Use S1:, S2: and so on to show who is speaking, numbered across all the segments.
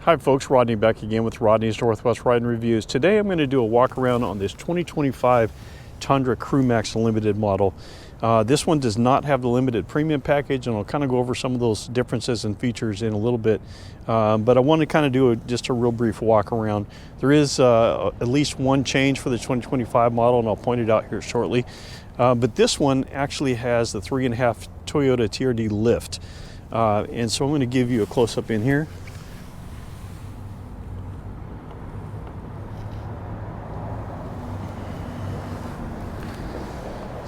S1: Hi folks, Rodney back again with Rodney's Northwest Riding Reviews. Today I'm going to do a walk around on this 2025 Tundra Crewmax Limited model. This one does not have the limited premium package, and I'll kind of go over some of those differences and features in a little bit. But I want to kind of do just a real brief walk around. There is at least one change for the 2025 model, and I'll point it out here shortly. But this one actually has the 3.5 Toyota TRD lift. And so I'm going to give you a close-up in here.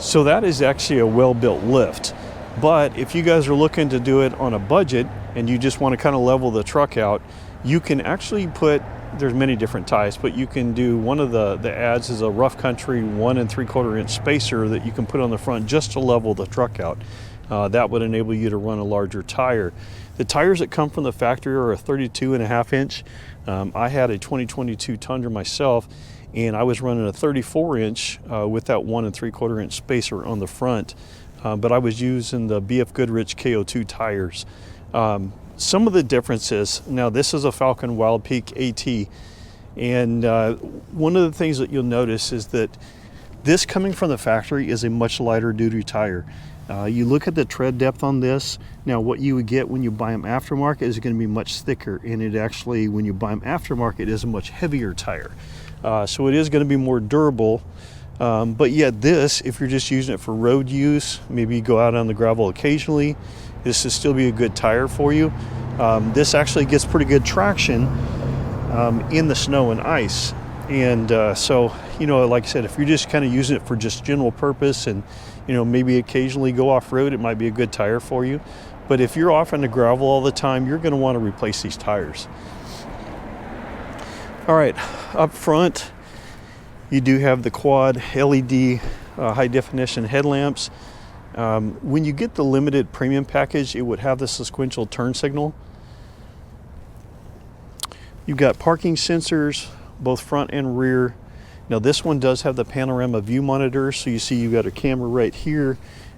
S1: So that is actually a well-built lift, but if you guys are looking to do it on a budget and you just want to kind of level the truck out, you can actually put, there's many different types, but you can do one of the adds is a rough country 1 3/4 inch spacer that you can put on the front just to level the truck out. That would enable you to run a larger tire. The tires that come from the factory are a 32.5 inch. I had a 2022 Tundra myself, and I was running a 34 inch with that 1 3/4 inch spacer on the front, but I was using the BF Goodrich KO2 tires. Some of the differences, now this is a Falcon Wild Peak AT, and one of the things that you'll notice is that this coming from the factory is a much lighter duty tire. You look at the tread depth on this. Now what you would get when you buy them aftermarket is going to be much thicker, and it actually, when you buy them aftermarket, is a much heavier tire. So it is going to be more durable, but yet this, if you're just using it for road use, maybe you go out on the gravel occasionally, this will still be a good tire for you. This actually gets pretty good traction in the snow and ice, and so, you know, like I said, if you're just kind of using it for just general purpose and, you know, maybe occasionally go off-road, it might be a good tire for you. But if you're off on the gravel all the time, you're going to want to replace these tires. All right, up front, you do have the quad LED high definition headlamps. When you get the limited premium package, it would have the sequential turn signal. You've got parking sensors, both front and rear. Now this one does have the panorama view monitor, so you see you've got a camera right here.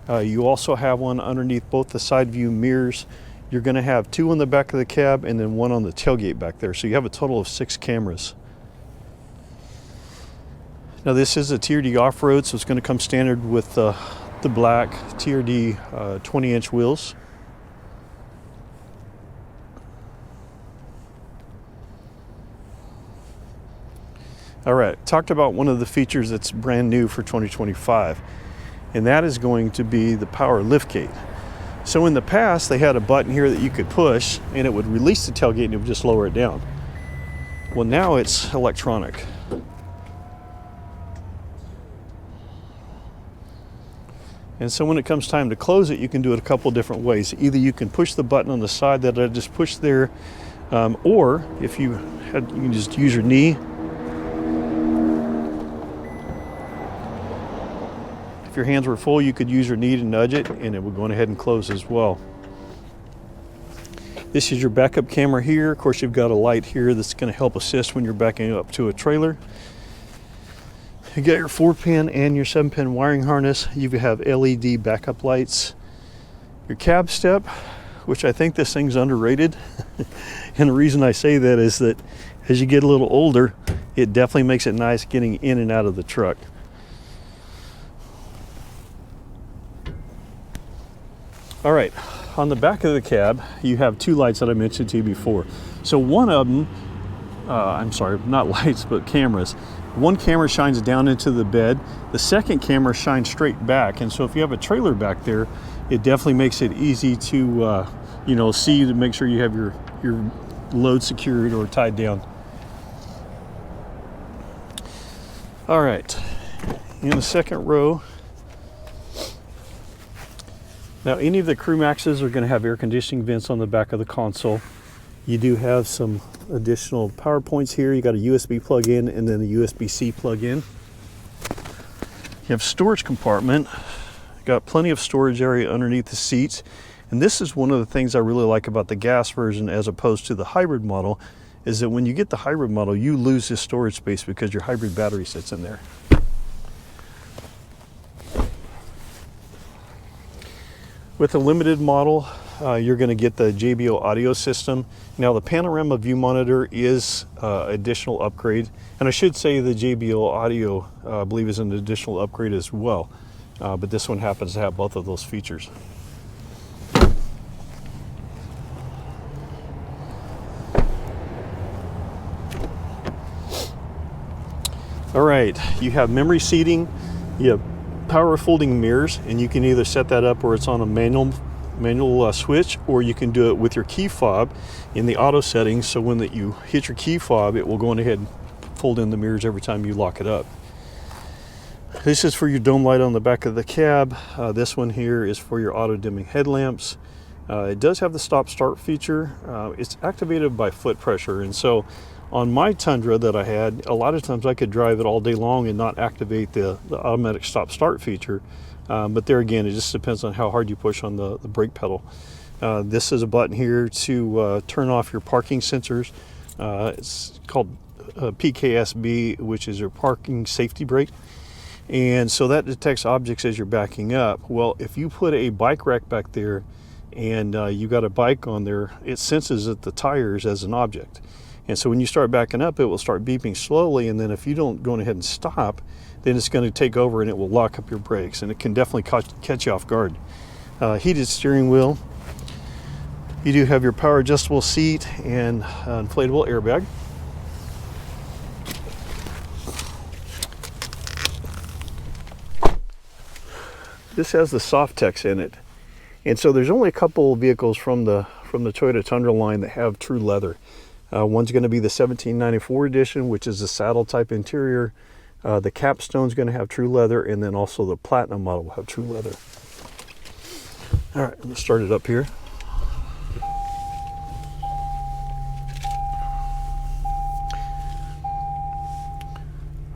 S1: You also have one underneath both the side view mirrors. You're going to have 2 on the back of the cab and then 1 on the tailgate back there. So you have a total of 6 cameras. Now this is a TRD Off-Road, so it's going to come standard with the black TRD 20-inch wheels. All right, talked about one of the features that's brand new for 2025, and that is going to be the power liftgate. So in the past, they had a button here that you could push, and it would release the tailgate and it would just lower it down. Well, now it's electronic. And so when it comes time to close it, you can do it a couple different ways. Either you can push the button on the side that I just pushed there, or if you can just use your knee. If your hands were full, you could use your knee to nudge it, and it would go ahead and close as well. This is your backup camera here. Of course, you've got a light here that's going to help assist when you're backing up to a trailer. You got your 4-pin and your 7-pin wiring harness. You have LED backup lights. Your cab step, which I think this thing's underrated. And the reason I say that is that as you get a little older, it definitely makes it nice getting in and out of the truck. All right, on the back of the cab, you have 2 lights that I mentioned to you before. So one of them, I'm sorry, not lights, but cameras. One camera shines down into the bed. The second camera shines straight back. And so if you have a trailer back there, it definitely makes it easy to, you know, see to make sure you have your load secured or tied down. All right, in the second row, now any of the Crewmaxes are going to have air conditioning vents on the back of the console. You do have some additional power points here. You got a USB plug-in and then a USB-C plug-in. You have storage compartment. Got plenty of storage area underneath the seats. And this is one of the things I really like about the gas version as opposed to the hybrid model, is that when you get the hybrid model, you lose this storage space because your hybrid battery sits in there. With a limited model, you're going to get the JBL audio system. Now the panorama view monitor is additional upgrade, and I should say the JBL audio I believe is an additional upgrade as well, but this one happens to have both of those features. All right, you have memory seating, you have power folding mirrors, and you can either set that up where it's on a manual switch, or you can do it with your key fob in the auto settings, so when you hit your key fob, it will go ahead and fold in the mirrors every time you lock it up. This is for your dome light on the back of the cab. This one here is for your auto dimming headlamps. It does have the stop start feature. It's activated by foot pressure, and so on my Tundra that I had, a lot of times I could drive it all day long and not activate the automatic stop start feature. But there again, it just depends on how hard you push on the brake pedal. This is a button here to turn off your parking sensors. It's called PKSB, which is your parking safety brake. And so that detects objects as you're backing up. Well, if you put a bike rack back there and you got a bike on there, it senses at the tires as an object. And so when you start backing up, it will start beeping slowly, and then if you don't go ahead and stop, then it's going to take over and it will lock up your brakes, and it can definitely catch you off guard. Heated steering wheel. You do have your power adjustable seat and inflatable airbag. This has the Softex in it, and so there's only a couple of vehicles from the Toyota Tundra line that have true leather. One's going to be the 1794 edition, which is a saddle type interior. The capstone's going to have true leather, and then also the platinum model will have true leather. All right, let's start it up here.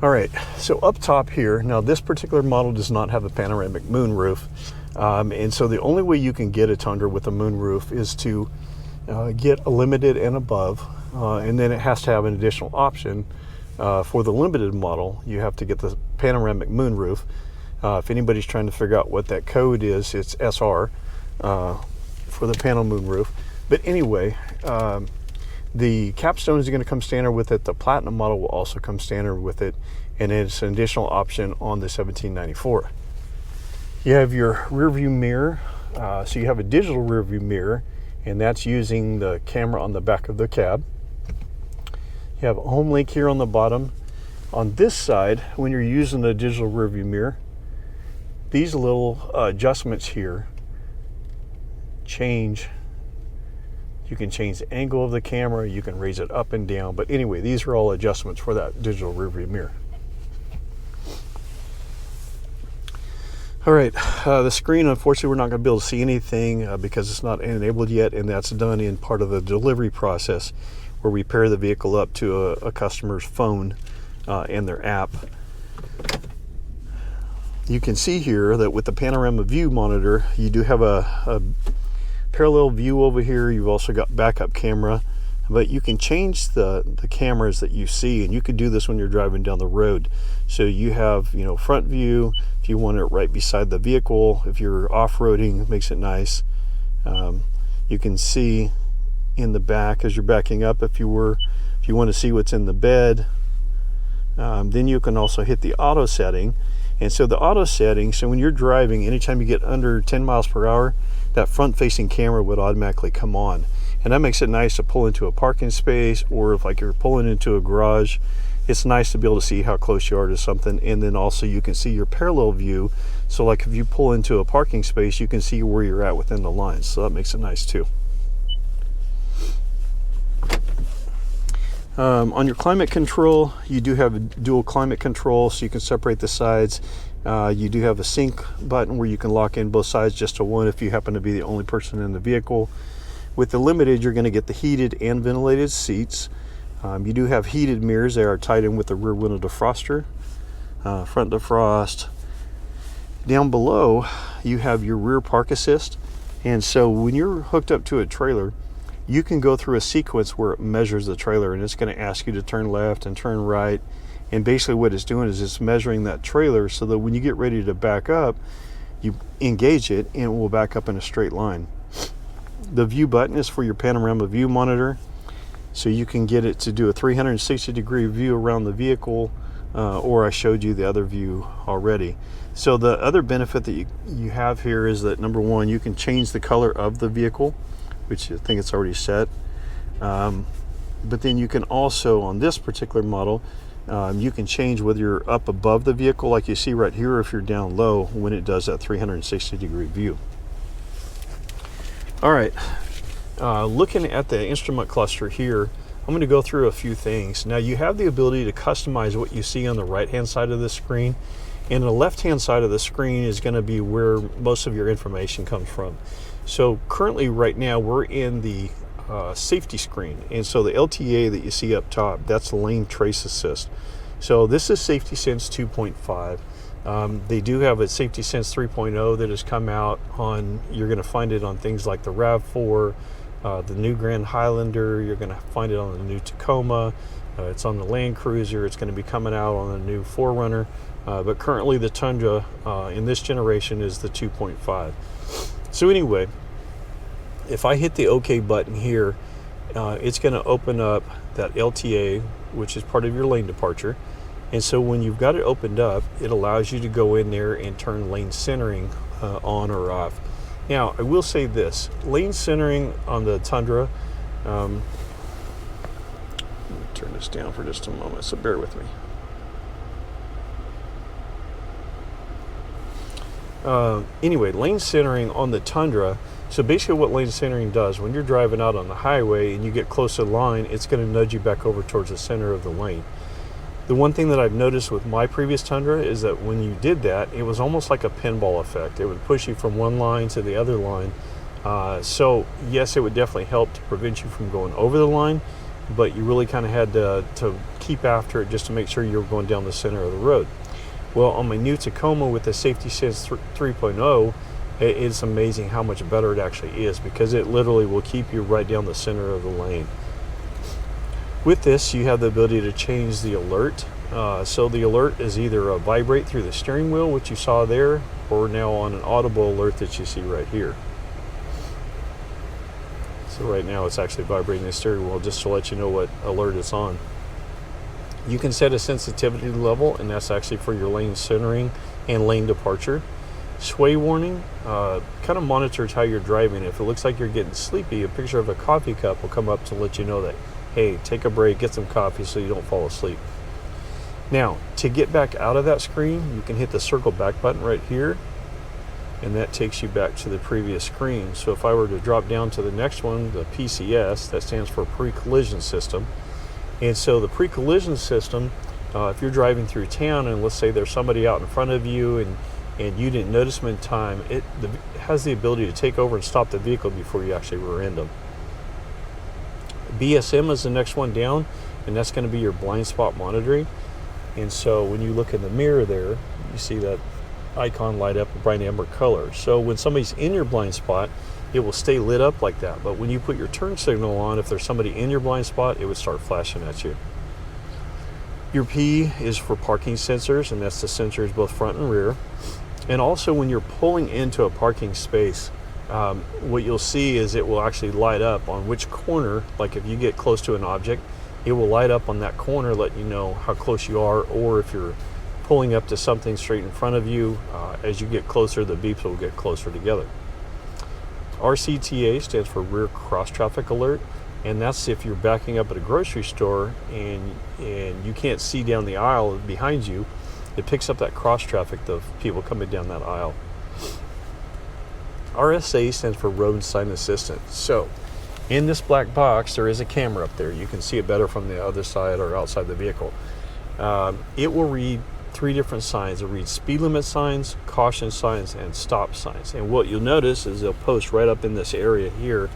S1: All right, so up top here, now this particular model does not have a panoramic moonroof, and so the only way you can get a Tundra with a moonroof is to get a limited and above, and then it has to have an additional option. For the limited model, you have to get the panoramic moonroof. If anybody's trying to figure out what that code is, it's SR for the panel moonroof. But anyway, the capstone is going to come standard with it. The platinum model will also come standard with it, and it's an additional option on the 1794. You have your rear view mirror. So you have a digital rear view mirror, and that's using the camera on the back of the cab. You have a home link here on the bottom. On this side, when you're using the digital rear view mirror, these little adjustments here change. You can change the angle of the camera, you can raise it up and down, but anyway, these are all adjustments for that digital rear view mirror. All right, the screen, unfortunately, we're not going to be able to see anything because it's not enabled yet, and that's done in part of the delivery process, where we pair the vehicle up to a customer's phone and their app. You can see here that with the panorama view monitor, you do have a parallel view over here. You've also got backup camera, but you can change the cameras that you see, and you can do this when you're driving down the road. So you have, front view if you want it right beside the vehicle. If you're off-roading, it makes it nice. You can see in the back as you're backing up if you want to see what's in the bed. Then you can also hit the auto setting. And so the auto setting, so when you're driving, anytime you get under 10 miles per hour, that front facing camera would automatically come on. And that makes it nice to pull into a parking space, or if like you're pulling into a garage, it's nice to be able to see how close you are to something. And then also you can see your parallel view. So like if you pull into a parking space, you can see where you're at within the lines. So that makes it nice too. On your climate control, you do have a dual climate control, so you can separate the sides. You do have a sync button where you can lock in both sides just to one if you happen to be the only person in the vehicle. With the Limited, you're going to get the heated and ventilated seats. You do have heated mirrors. They are tied in with the rear window defroster, front defrost. Down below, you have your rear park assist. And so when you're hooked up to a trailer, you can go through a sequence where it measures the trailer, and it's going to ask you to turn left and turn right. And basically what it's doing is it's measuring that trailer so that when you get ready to back up, you engage it and it will back up in a straight line. The view button is for your panorama view monitor, so you can get it to do a 360-degree view around the vehicle, or I showed you the other view already. So the other benefit that you have here is that, number one, you can change the color of the vehicle, which I think it's already set. But then you can also, on this particular model, you can change whether you're up above the vehicle like you see right here, or if you're down low when it does that 360-degree view. All right, looking at the instrument cluster here, I'm going to go through a few things. Now, you have the ability to customize what you see on the right-hand side of the screen, and the left-hand side of the screen is going to be where most of your information comes from. So currently, right now, we're in the safety screen, and so the LTA that you see up top, that's lane trace assist. So this is Safety Sense 2.5. They do have a Safety Sense 3.0 that has come out on, you're going to find it on things like the RAV4, the new Grand Highlander, you're going to find it on the new Tacoma, it's on the Land Cruiser, it's going to be coming out on the new 4Runner, but currently the Tundra in this generation is the 2.5. So anyway, if I hit the OK button here, it's going to open up that LTA, which is part of your lane departure. And so when you've got it opened up, it allows you to go in there and turn lane centering on or off. Now, I will say this, lane centering on the Tundra, let me turn this down for just a moment, so bear with me. Anyway, lane centering on the Tundra, so basically what lane centering does, when you're driving out on the highway and you get close to the line, it's going to nudge you back over towards the center of the lane. The one thing that I've noticed with my previous Tundra is that when you did that, it was almost like a pinball effect. It would push you from one line to the other line. So yes, it would definitely help to prevent you from going over the line, but you really kind of had to keep after it just to make sure you were going down the center of the road. Well, on my new Tacoma with the Safety Sense 3.0, it's amazing how much better it actually is, because it literally will keep you right down the center of the lane. With this, you have the ability to change the alert. So the alert is either a vibrate through the steering wheel, which you saw there, or now on an audible alert that you see right here. So right now it's actually vibrating the steering wheel just to let you know what alert it's on. You can set a sensitivity level, and that's actually for your lane centering and lane departure. Sway warning kind of monitors how you're driving. If it looks like you're getting sleepy, a picture of a coffee cup will come up to let you know that, hey, take a break, get some coffee so you don't fall asleep. Now, to get back out of that screen, you can hit the circle back button right here, and that takes you back to the previous screen. So if I were to drop down to the next one, the PCS, that stands for pre-collision system. And so the pre-collision system, if you're driving through town and let's say there's somebody out in front of you and you didn't notice them in time, it has the ability to take over and stop the vehicle before you actually rear-end them. BSM is the next one down, and that's going to be your blind spot monitoring. And so when you look in the mirror there, you see that icon light up a bright amber color. So when somebody's in your blind spot, it will stay lit up like that. But when you put your turn signal on, if there's somebody in your blind spot, it would start flashing at you. Your P is for parking sensors, and that's the sensors both front and rear. And also when you're pulling into a parking space, what you'll see is it will actually light up on which corner, like if you get close to an object, it will light up on that corner, let you know how close you are, or if you're pulling up to something straight in front of you, as you get closer, the beeps will get closer together. RCTA stands for Rear Cross Traffic Alert, and that's if you're backing up at a grocery store and you can't see down the aisle behind you, it picks up that cross traffic of people coming down that aisle. RSA stands for Road Sign Assistant. So in this black box, there is a camera up there. You can see it better from the other side or outside the vehicle. It will read 3 different signs. It reads speed limit signs, caution signs, and stop signs. And what you'll notice is they'll post right up in this area here,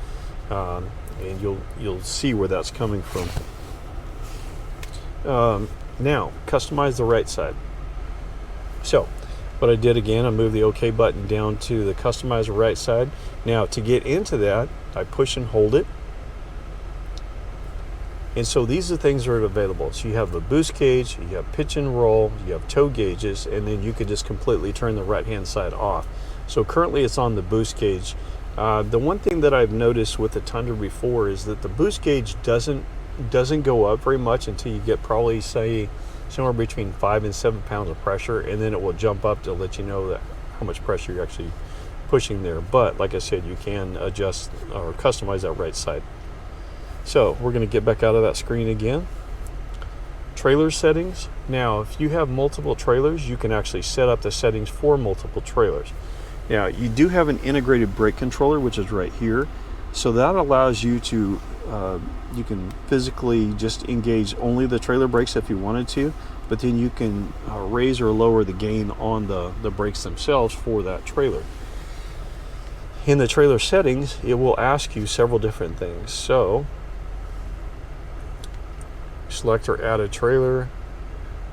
S1: and you'll see where that's coming from. Now, customize the right side. So what I did again, I moved the OK button down to the customize the right side. Now to get into that, I push and hold it. And so these are things that are available. So you have a boost gauge, you have pitch and roll, you have tow gauges, and then you could just completely turn the right hand side off. So currently it's on the boost gauge. The one thing that I've noticed with the Tundra before is that the boost gauge doesn't go up very much until you get probably, say, somewhere between 5 and 7 pounds of pressure, and then it will jump up to let you know that how much pressure you're actually pushing there. But like I said, you can adjust or customize that right side. So we're going to get back out of that screen again. Trailer settings. Now, if you have multiple trailers, you can actually set up the settings for multiple trailers. Now, you do have an integrated brake controller, which is right here. So that allows you to, you can physically just engage only the trailer brakes if you wanted to, but then you can raise or lower the gain on the brakes themselves for that trailer. In the trailer settings, it will ask you several different things. So, select or add a trailer.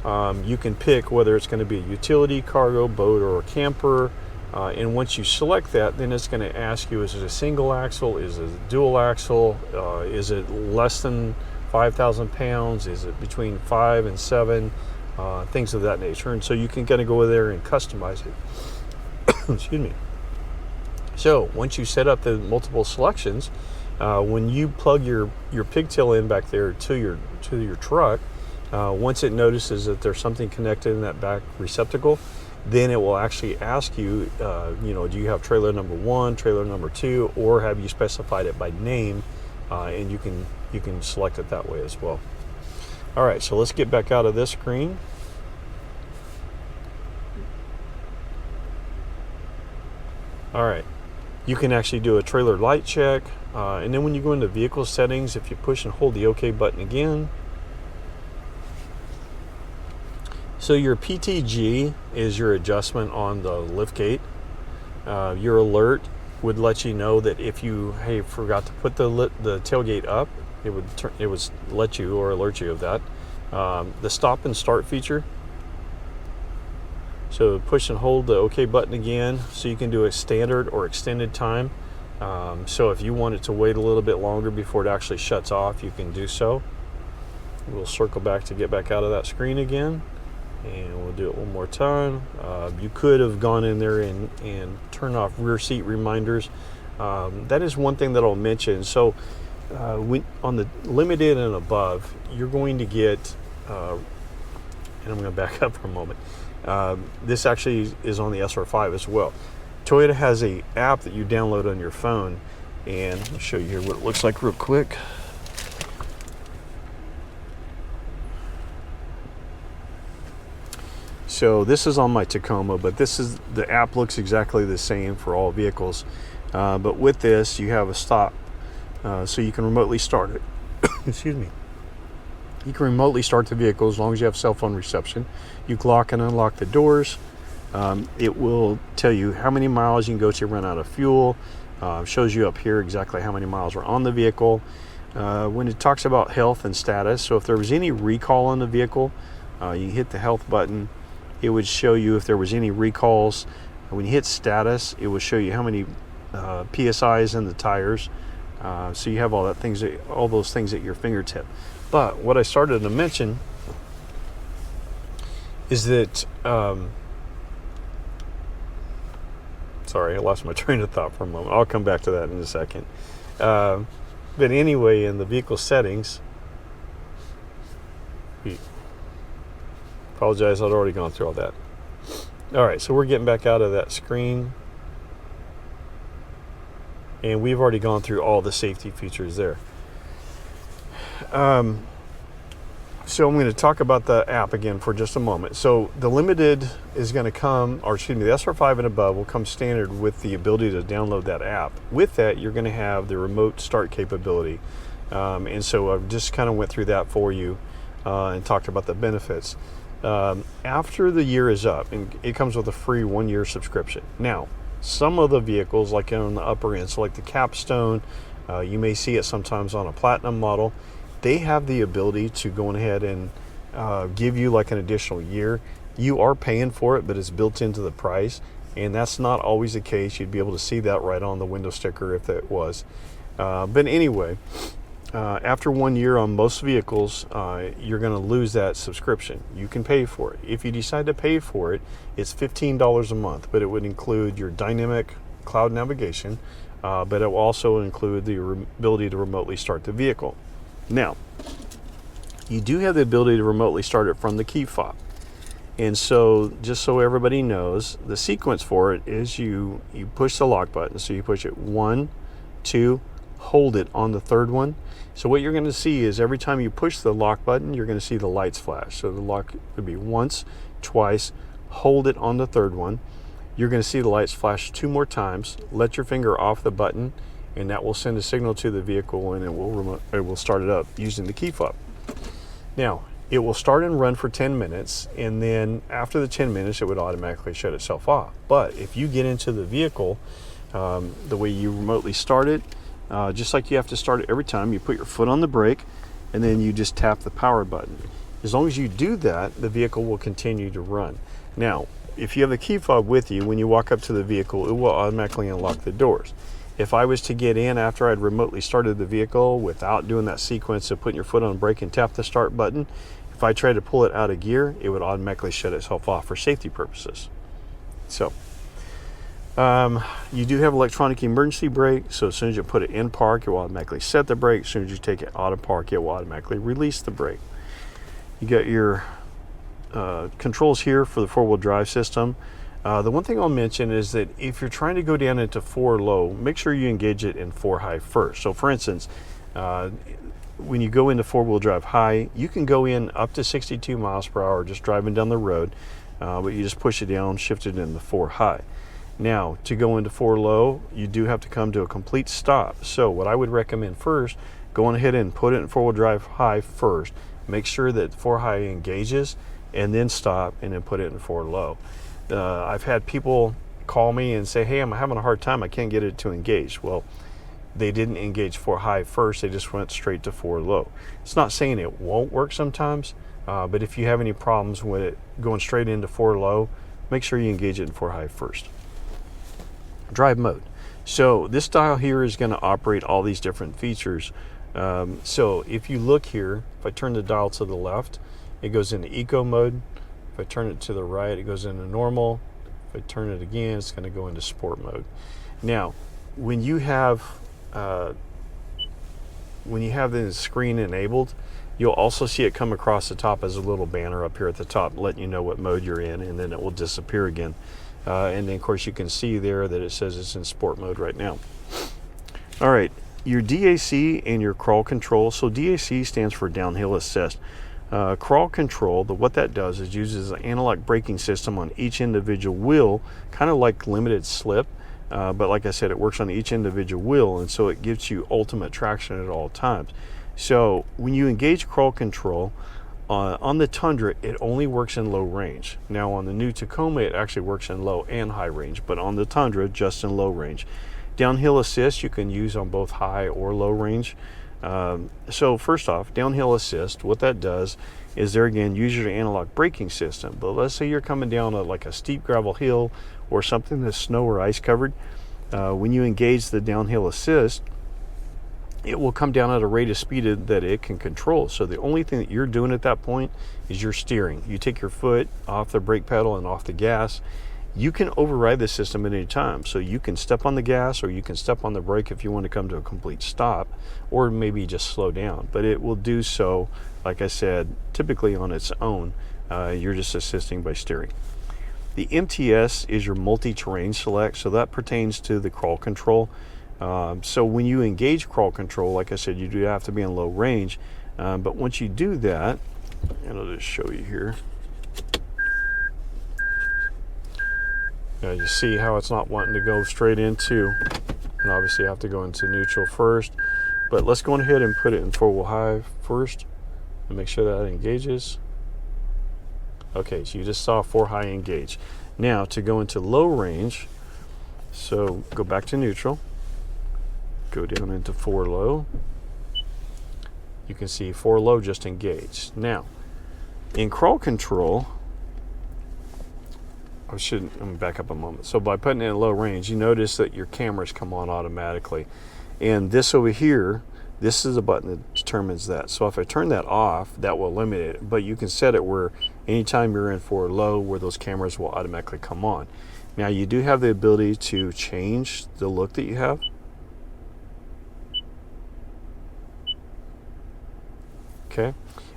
S1: You can pick whether it's going to be a utility, cargo, boat, or a camper. And once you select that, then it's going to ask you, is it a single axle? Is it a dual axle? Is it less than 5,000 pounds? Is it between 5 and 7? Things of that nature. And so you can kind of go there and customize it. Excuse me. So once you set up the multiple selections, when you plug your pigtail in back there to your truck, once it notices that there's something connected in that back receptacle, then it will actually ask you, do you have trailer number 1, trailer number 2, or have you specified it by name? And you can select it that way as well. All right, so let's get back out of this screen. All right, you can actually do a trailer light check, and then when you go into vehicle settings, if you push and hold the OK button again. So your PTG is your adjustment on the liftgate. Your alert would let you know that if you forgot to put the tailgate up, it would let you or alert you of that. The stop and start feature. So push and hold the OK button again, so you can do a standard or extended time. So if you wanted to wait a little bit longer before it actually shuts off, you can do so. We'll circle back to get back out of that screen again. And we'll do it one more time. You could have gone in there and turned off rear seat reminders. That is one thing that I'll mention. So on the limited and above, you're going to get, and I'm going to back up for a moment. This actually is on the SR5 as well. Toyota has an app that you download on your phone, and I'll show you here what it looks like real quick. So this is on my Tacoma, but the app looks exactly the same for all vehicles. But with this, you have a stop, so you can remotely start it. Excuse me. You can remotely start the vehicle as long as you have cell phone reception. You can lock and unlock the doors. It will tell you how many miles you can go to run out of fuel. Shows you up here exactly how many miles are on the vehicle. When it talks about health and status, so if there was any recall on the vehicle, you hit the health button. It would show you if there was any recalls. When you hit status, it will show you how many PSIs in the tires. So you have all those things at your fingertip. But what I started to mention is that, sorry, I lost my train of thought for a moment. I'll come back to that in a second. But anyway, in the vehicle settings, apologize, I'd already gone through all that. All right, so we're getting back out of that screen. And we've already gone through all the safety features there. So I'm going to talk about the app again for just a moment. So the Limited is going to come, or excuse me, the SR5 and above will come standard with the ability to download that app. With that, you're going to have the remote start capability. And so I've just kind of went through that for you and talked about the benefits. After the year is up, and it comes with a free 1-year subscription. Now, some of the vehicles, like on the upper end, so like the Capstone, you may see it sometimes on a Platinum model, they have the ability to go ahead and give you like an additional year. You are paying for it, but it's built into the price, and that's not always the case. You'd be able to see that right on the window sticker if it was. But anyway, after 1 year on most vehicles, you're going to lose that subscription. You can pay for it. If you decide to pay for it, it's $15 a month, but it would include your dynamic cloud navigation, but it will also include the ability to remotely start the vehicle. Now, you do have the ability to remotely start it from the key fob. And so, just so everybody knows, the sequence for it is you push the lock button. So you push it 1, 2, hold it on the third one. So what you're going to see is every time you push the lock button, you're going to see the lights flash. So the lock would be once, twice, hold it on the third one. You're going to see the lights flash 2 more times. Let your finger off the button, and that will send a signal to the vehicle, and it will start it up using the key fob. Now, it will start and run for 10 minutes, and then after the 10 minutes, it would automatically shut itself off. But if you get into the vehicle, the way you remotely start it, just like you have to start it every time, you put your foot on the brake, and then you just tap the power button. As long as you do that, the vehicle will continue to run. Now, if you have the key fob with you, when you walk up to the vehicle, it will automatically unlock the doors. If I was to get in after I'd remotely started the vehicle without doing that sequence of putting your foot on the brake and tap the start button, if I tried to pull it out of gear, it would automatically shut itself off for safety purposes. So, you do have electronic emergency brake, so as soon as you put it in park, it will automatically set the brake. As soon as you take it out of park, it will automatically release the brake. You got your controls here for the four-wheel drive system. The one thing I'll mention is that if you're trying to go down into 4 low, make sure you engage it in 4 high first. So for instance, when you go into 4-wheel drive high, you can go in up to 62 miles per hour just driving down the road, but you just push it down, shift it into 4 high. Now, to go into 4 low, you do have to come to a complete stop. So what I would recommend first, go on ahead and put it in 4-wheel drive high first. Make sure that 4 high engages, and then stop, and then put it in 4 low. I've had people call me and say, hey, I'm having a hard time, I can't get it to engage. Well, they didn't engage 4 high first, they just went straight to 4 low. It's not saying it won't work sometimes, but if you have any problems with it going straight into 4 low, make sure you engage it in 4 high first. Drive mode. So this dial here is going to operate all these different features. So if you look here, if I turn the dial to the left, it goes into eco mode. If I turn it to the right, it goes into normal. If I turn it again, it's going to go into sport mode. Now, when you have the screen enabled, you'll also see it come across the top as a little banner up here at the top, letting you know what mode you're in, and then it will disappear again. And then, of course, you can see there that it says it's in sport mode right now. All right, your DAC and your crawl control. So DAC stands for downhill assist. Crawl control, what that does is uses an analog braking system on each individual wheel, kind of like limited slip, but like I said, it works on each individual wheel, and so it gives you ultimate traction at all times. So when you engage crawl control, on the Tundra, it only works in low range. Now on the new Tacoma, it actually works in low and high range, but on the Tundra, just in low range. Downhill assist you can use on both high or low range. So first off, downhill assist, what that does is there again, use your analog braking system. But let's say you're coming down like a steep gravel hill or something that's snow or ice covered. When you engage the downhill assist, it will come down at a rate of speed that it can control. So the only thing that you're doing at that point is you're steering. You take your foot off the brake pedal and off the gas. You can override the system at any time. So you can step on the gas or you can step on the brake if you want to come to a complete stop, or maybe just slow down. But it will do so, like I said, typically on its own. You're just assisting by steering. The MTS is your multi-terrain select, so that pertains to the crawl control. So when you engage crawl control, like I said, you do have to be in low range. But once you do that, and I'll just show you here. You see how it's not wanting to go straight into, and obviously you have to go into neutral first. But let's go ahead and put it in 4-wheel high first and make sure that engages. Okay, so you just saw 4 high engage. Now to go into low range, so go back to neutral, go down into 4 low. You can see 4 low just engaged. Now, in crawl control, I'm gonna back up a moment. So by putting it in low range, you notice that your cameras come on automatically. And this over here, this is a button that determines that. So if I turn that off, that will eliminate it. But you can set it where anytime you're in 4 low, where those cameras will automatically come on. Now you do have the ability to change the look that you have. Okay,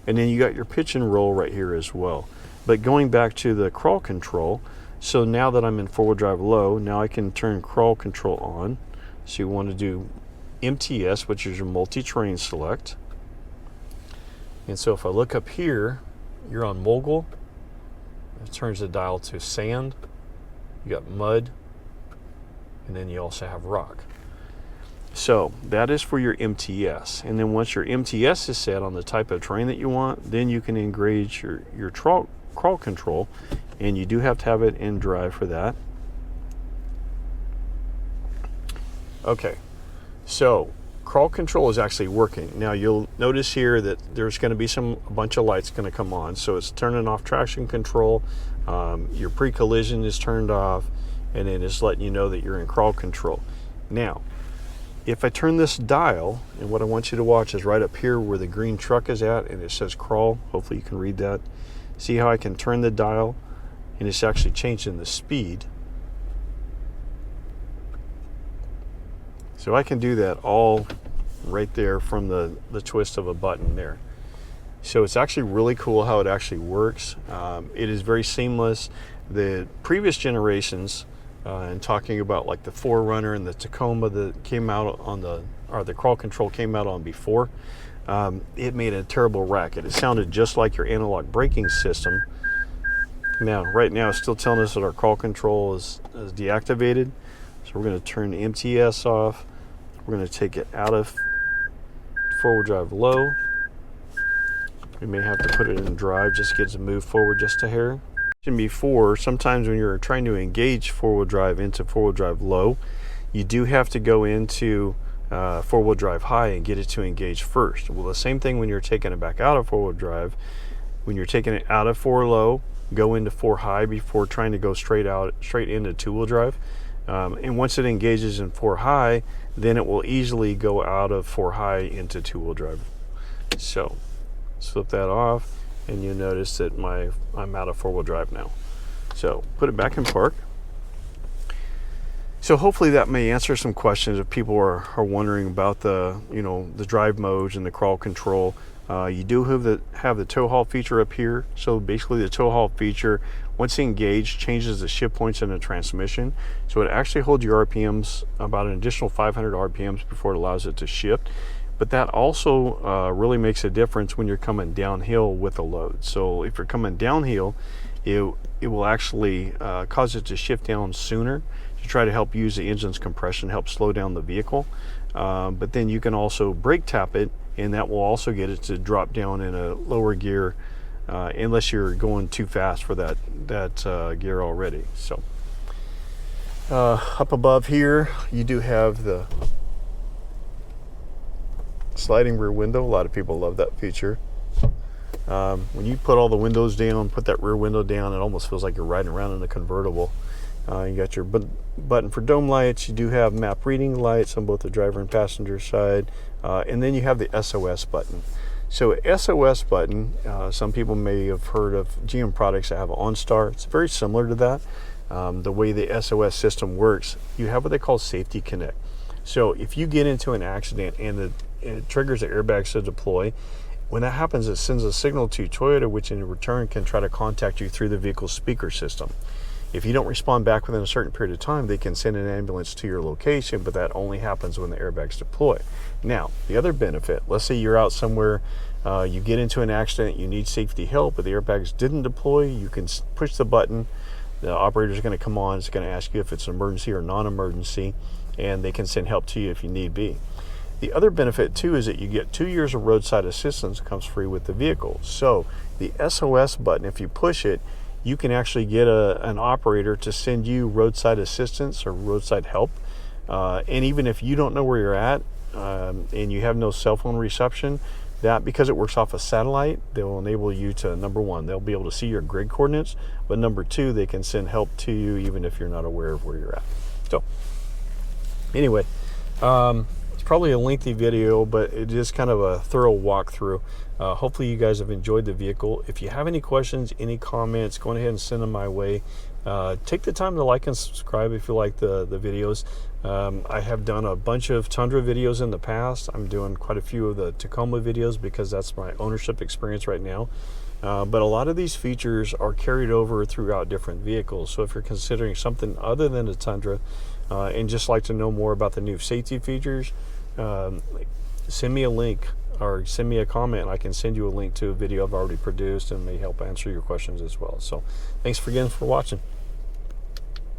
S1: and then you got your pitch and roll right here as well. But going back to the crawl control, so now that I'm in four-wheel drive low, now I can turn crawl control on. So you want to do MTS, which is your multi-terrain select. And so if I look up here, you're on mogul. It turns the dial to sand. You got mud, and then you also have rock. So that is for your MTS. And then once your MTS is set on the type of terrain that you want, then you can engage your crawl control, and you do have to have it in drive for that. Okay, so crawl control is actually working. Now you'll notice here that there's going to be a bunch of lights going to come on. So it's turning off traction control, your pre-collision is turned off, and then it's letting you know that you're in crawl control. Now, if I turn this dial, and what I want you to watch is right up here where the green truck is at, and it says crawl. Hopefully you can read that. See how I can turn the dial, and it's actually changing the speed. So I can do that all right there from the twist of a button there. So it's actually really cool how it actually works. It is very seamless. The previous generations, and talking about like the 4Runner and the Tacoma that came out on the crawl control came out on before, it made a terrible racket. It sounded just like your analog braking system. Now, right now, it's still telling us that our crawl control is deactivated. So we're going to turn the MTS off. We're going to take it out of four-wheel drive low. We may have to put it in drive, just get it to move forward just a hair. Before, sometimes when you're trying to engage four-wheel drive into four-wheel drive low, you do have to go into four-wheel drive high and get it to engage first. Well, the same thing when you're taking it back out of four-wheel drive. When you're taking it out of four low, go into four high before trying to go straight into two-wheel drive. And once it engages in four high, then it will easily go out of four high into two-wheel drive. So flip that off, and you notice that I'm out of four-wheel drive now. So put it back in park. So hopefully that may answer some questions if people are wondering about the drive modes and the crawl control. You do have the tow haul feature up here. So basically the tow haul feature, once engaged, changes the shift points in the transmission. So it actually holds your RPMs about an additional 500 RPMs before it allows it to shift. But that also really makes a difference when you're coming downhill with a load. So if you're coming downhill, it will actually cause it to shift down sooner to try to help use the engine's compression, help slow down the vehicle. But then you can also brake tap it, and that will also get it to drop down in a lower gear unless you're going too fast for that gear already. So up above here, you do have the sliding rear window. A lot of people love that feature. When you put all the windows down, put that rear window down, it almost feels like you're riding around in a convertible. You got your button for dome lights. You do have map reading lights on both the driver and passenger side. And then you have the SOS button. So SOS button, some people may have heard of GM products that have an OnStar. It's very similar to that. The way the SOS system works, you have what they call Safety Connect. So if you get into an accident and it triggers the airbags to deploy, when that happens, it sends a signal to Toyota, which in return can try to contact you through the vehicle's speaker system. If you don't respond back within a certain period of time, they can send an ambulance to your location, but that only happens when the airbags deploy. Now, the other benefit, let's say you're out somewhere, you get into an accident, you need safety help, but the airbags didn't deploy, you can push the button, the operator is going to come on, it's going to ask you if it's an emergency or non-emergency, and they can send help to you if you need be. The other benefit too is that you get 2 years of roadside assistance, comes free with the vehicle. So the SOS button, if you push it, you can actually get an operator to send you roadside assistance or roadside help. And even if you don't know where you're at and you have no cell phone reception, that because it works off a satellite, they will enable you to, number one, they'll be able to see your grid coordinates, but number two, they can send help to you even if you're not aware of where you're at. So anyway, it's probably a lengthy video, but it is kind of a thorough walkthrough. Hopefully you guys have enjoyed the vehicle. If you have any questions, any comments, go ahead and send them my way. Take the time to like and subscribe if you like the videos. I have done a bunch of Tundra videos in the past. I'm doing quite a few of the Tacoma videos because that's my ownership experience right now. But a lot of these features are carried over throughout different vehicles. So if you're considering something other than a Tundra and just like to know more about the new safety features, send me a link or send me a comment, and I can send you a link to a video I've already produced and may help answer your questions as well. So thanks again for watching.